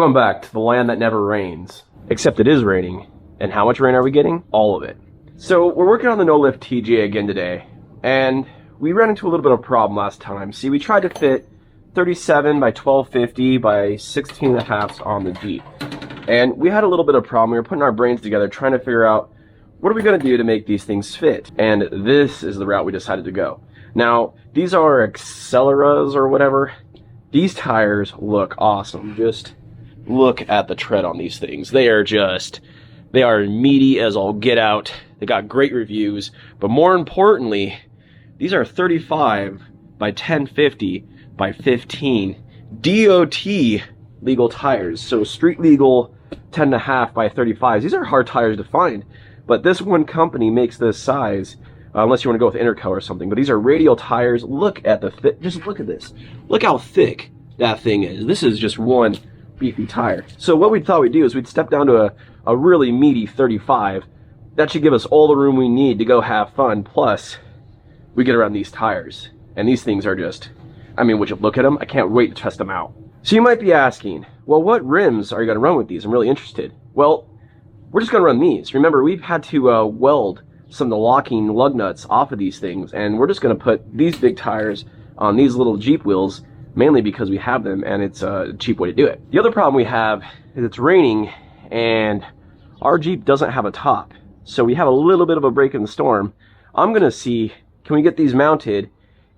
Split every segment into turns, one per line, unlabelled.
Welcome back to the land that never rains. Except it is raining. And how much rain are we getting? All of it. So we're working on the no-lift TJ again today. And we ran into a little bit of a problem last time. See, we tried to fit 37 by 1250 by 16 and a half on the Jeep. And we had a little bit of problem. We were putting our brains together trying to figure out what are we going to do to make these things fit. And this is the route we decided to go. Now, these are Acceleras or whatever. These tires look awesome. Just look at the tread on these things. They are meaty as all get out. They got great reviews, but more importantly, these are 35 by 1050 by 15 DOT legal tires. So street legal 10.5 by 35s. These are hard tires to find, but this one company makes this size, unless you want to go with Interco or something. But these are radial tires. Look at the fit. Just look at this. Look how thick that thing is. This is just one beefy tire. So what we thought we'd do is we'd step down to a really meaty 35. That should give us all the room we need to go have fun. Plus, we get around these tires. And these things are just, I mean, would you look at them? I can't wait to test them out. So you might be asking, well, what rims are you going to run with these? I'm really interested. Well, we're just going to run these. Remember, we've had to weld some of the locking lug nuts off of these things. And we're just going to put these big tires on these little Jeep wheels, mainly because we have them and it's a cheap way to do it. The other problem we have is it's raining and our Jeep doesn't have a top. So we have a little bit of a break in the storm. I'm gonna see, can we get these mounted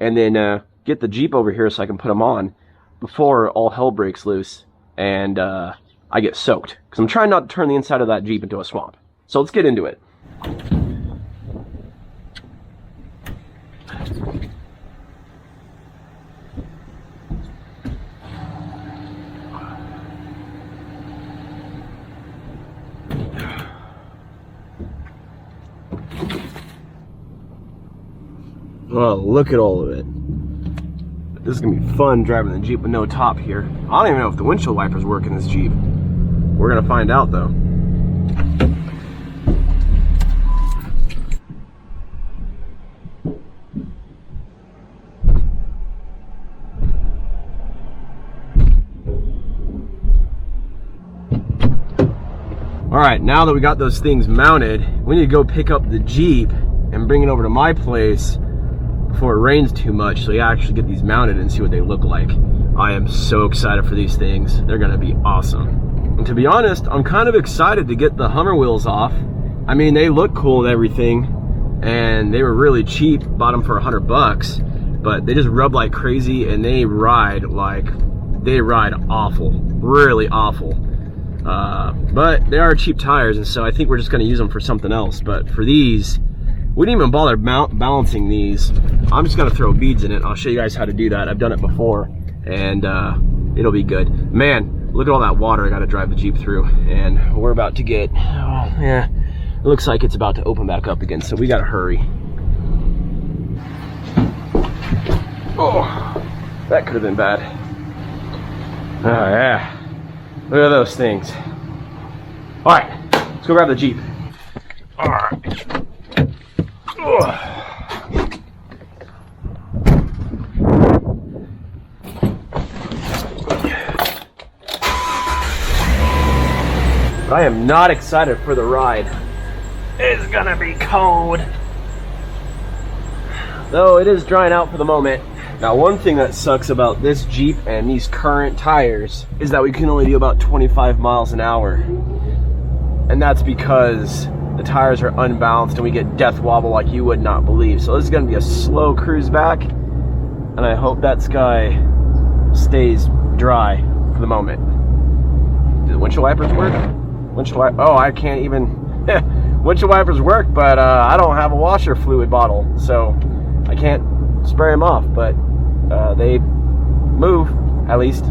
and then get the Jeep over here so I can put them on before all hell breaks loose and I get soaked. Because I'm trying not to turn the inside of that Jeep into a swamp. So let's get into it. Oh, look at all of it. This is gonna be fun driving the Jeep with no top here. I don't even know if the windshield wipers work in this Jeep. We're gonna find out though. Alright, now that we got those things mounted, we need to go pick up the Jeep and bring it over to my place before it rains too much so you actually get these mounted and see what they look like. I am so excited for these things. They're gonna be awesome. And to be honest, I'm kind of excited to get the Hummer wheels off. I mean, they look cool and everything, and they were really cheap. Bought them for $100, but they just rub like crazy and they ride awful, really awful. But they are cheap tires, and so I think we're just gonna use them for something else. But for these, we didn't even bother balancing these. I'm just gonna throw beads in it. I'll show you guys how to do that. I've done it before, and it'll be good. Man, look at all that water I gotta drive the Jeep through, and we're about to get, oh yeah, it looks like it's about to open back up again, so we gotta hurry. Oh, that could have been bad. Oh yeah, look at those things. All right, let's go grab the Jeep. All right. I am not excited for the ride. It's gonna be cold. Though it is drying out for the moment. Now, one thing that sucks about this Jeep and these current tires is that we can only do about 25 miles an hour. And that's because the tires are unbalanced and we get death wobble like you would not believe. So this is gonna be a slow cruise back, and I hope that sky stays dry for the moment. Do the windshield wipers work? Oh, I can't even, windshield wipers work, but I don't have a washer fluid bottle, so I can't spray them off, but they move, at least.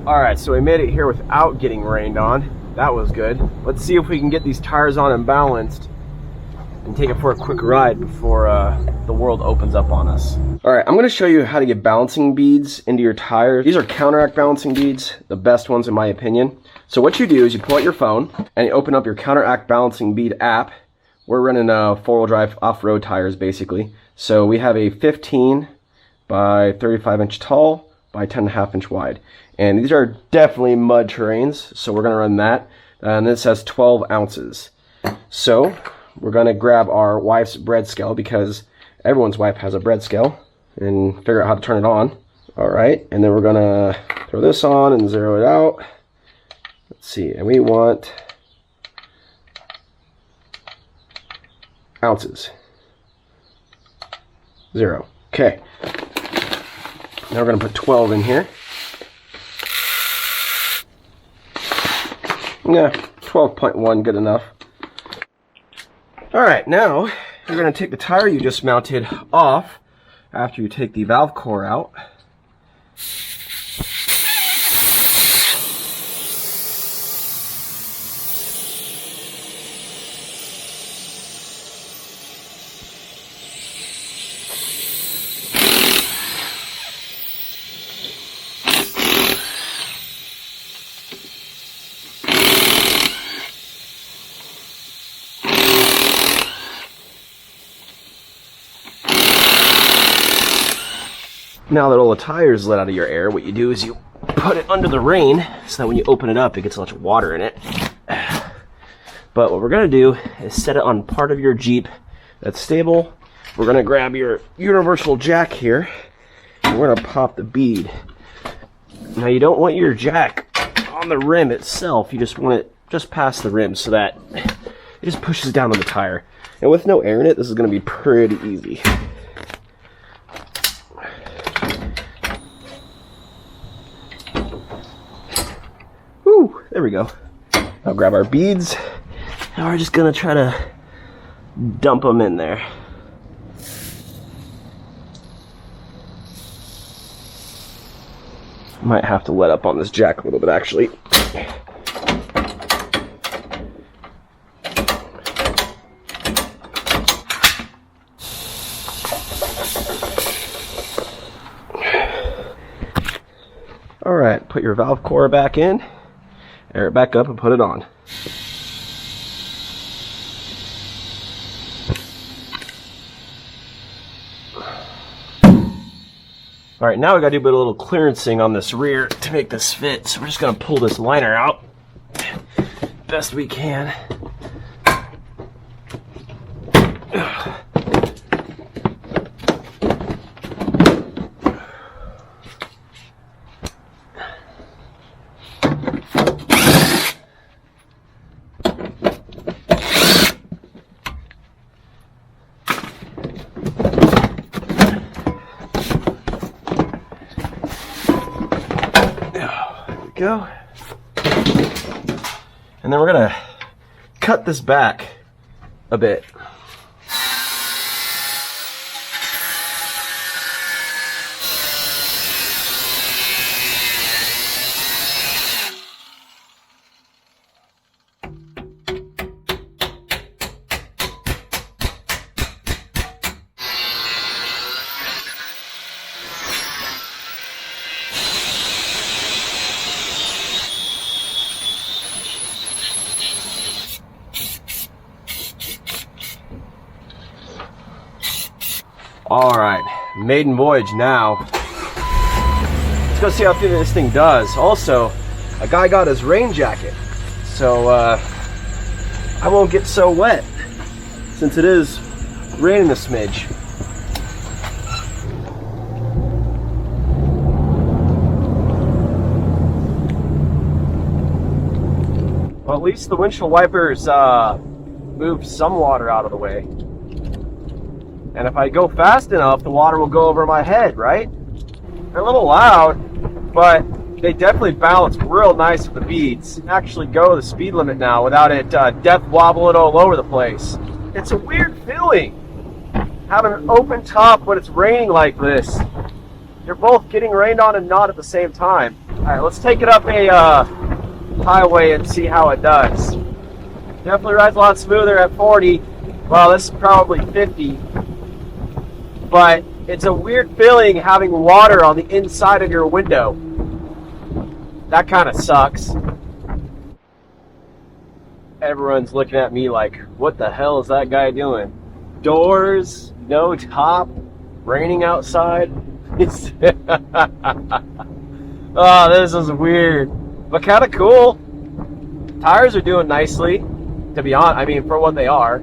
Alright, so we made it here without getting rained on. That was good. Let's see if we can get these tires on and balanced and take it for a quick ride before the world opens up on us. Alright, I'm going to show you how to get balancing beads into your tires. These are counteract balancing beads, the best ones in my opinion. So what you do is you pull out your phone and you open up your counteract balancing bead app. We're running four-wheel drive off-road tires basically. So we have a 15 by 35 inch tall by 10.5 inch wide. And these are definitely mud terrains, so we're gonna run that. And this has 12 ounces. So we're gonna grab our wife's bread scale, because everyone's wife has a bread scale, and figure out how to turn it on. All right, and then we're gonna throw this on and zero it out. Let's see, and we want ounces. 0. Okay. Now we're gonna put 12 in here. Yeah, 12.1, good enough. All right, now you're gonna take the tire you just mounted off after you take the valve core out. Now that all the tires let out of your air, what you do is you put it under the rain so that when you open it up, it gets a bunch of water in it. But what we're going to do is set it on part of your Jeep that's stable. We're going to grab your universal jack here, and we're going to pop the bead. Now you don't want your jack on the rim itself, you just want it just past the rim so that it just pushes down on the tire. And with no air in it, this is going to be pretty easy. There we go. I'll grab our beads, and we're just gonna try to dump them in there. Might have to let up on this jack a little bit, actually. All right, put your valve core back in. Air it back up and put it on. Alright, now we gotta do a little clearancing on this rear to make this fit. So we're just gonna pull this liner out best we can. Go. And then we're gonna cut this back a bit. All right, maiden voyage now. Let's go see how this thing does. Also, a guy got his rain jacket, so I won't get so wet since it is raining a smidge. Well, at least the windshield wipers moved some water out of the way. And if I go fast enough, the water will go over my head, right? They're a little loud, but they definitely balance real nice with the beads. You can actually go the speed limit now without it death wobbling all over the place. It's a weird feeling, having an open top when it's raining like this. You're both getting rained on and not at the same time. All right, let's take it up a highway and see how it does. Definitely rides a lot smoother at 40. Well, this is probably 50. But it's a weird feeling having water on the inside of your window. That kind of sucks. Everyone's looking at me like, what the hell is that guy doing? Doors, no top, raining outside. Oh, this is weird, but kind of cool. Tires are doing nicely, to be honest. I mean, for what they are.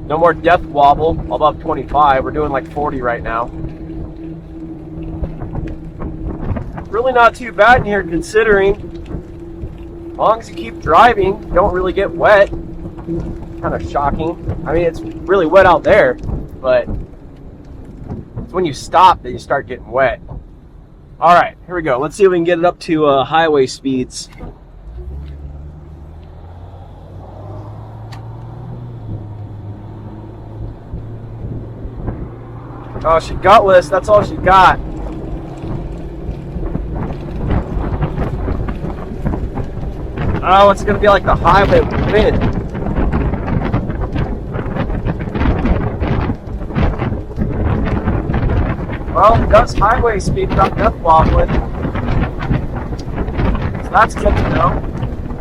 No more death wobble above 25. We're doing like 40 right now. Really not too bad in here, considering. As long as you keep driving, you don't really get wet. Kind of shocking. I mean, it's really wet out there, but it's when you stop that you start getting wet. All right, here we go. Let's see if we can get it up to highway speeds. Oh, she gutless. That's all she got. Oh, it's gonna be like the highway wind. Well, it does highway speed without death wobbling. So that's good to know.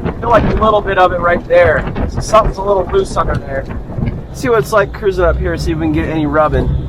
I feel like a little bit of it right there. So something's a little loose under there. Let's see what it's like cruising up here, see if we can get any rubbing.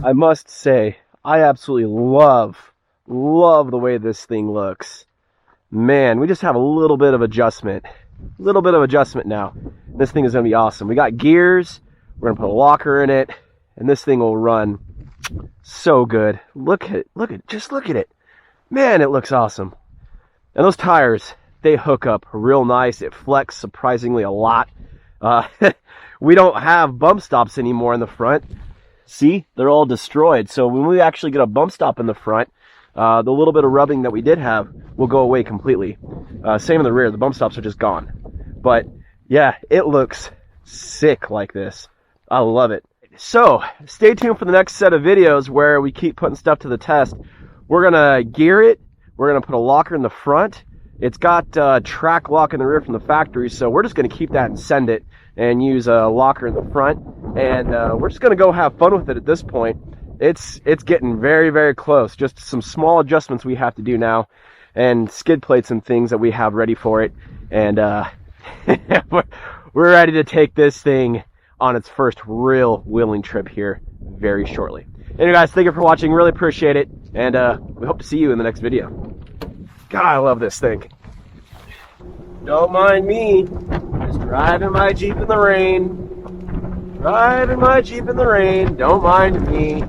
I must say, I absolutely love the way this thing looks. Man, we just have a little bit of adjustment. Now. This thing is going to be awesome. We got gears, we're going to put a locker in it, and this thing will run so good. Just look at it. Man, it looks awesome. And those tires, they hook up real nice. It flex surprisingly a lot. We don't have bump stops anymore in the front. See, they're all destroyed. So when we actually get a bump stop in the front, the little bit of rubbing that we did have will go away completely. Same in the rear. The bump stops are just gone. But yeah, it looks sick like this. I love it. So stay tuned for the next set of videos where we keep putting stuff to the test. We're going to gear it. We're going to put a locker in the front. It's got track lock in the rear from the factory, so we're just going to keep that and send it and use a locker in the front. And we're just going to go have fun with it at this point. It's getting very, very close. Just some small adjustments we have to do now, and skid plates and things that we have ready for it. And we're ready to take this thing on its first real wheeling trip here very shortly. Anyway, guys, thank you for watching. Really appreciate it. And we hope to see you in the next video. God, I love this thing. Don't mind me. Just driving my Jeep in the rain. Driving my Jeep in the rain. Don't mind me.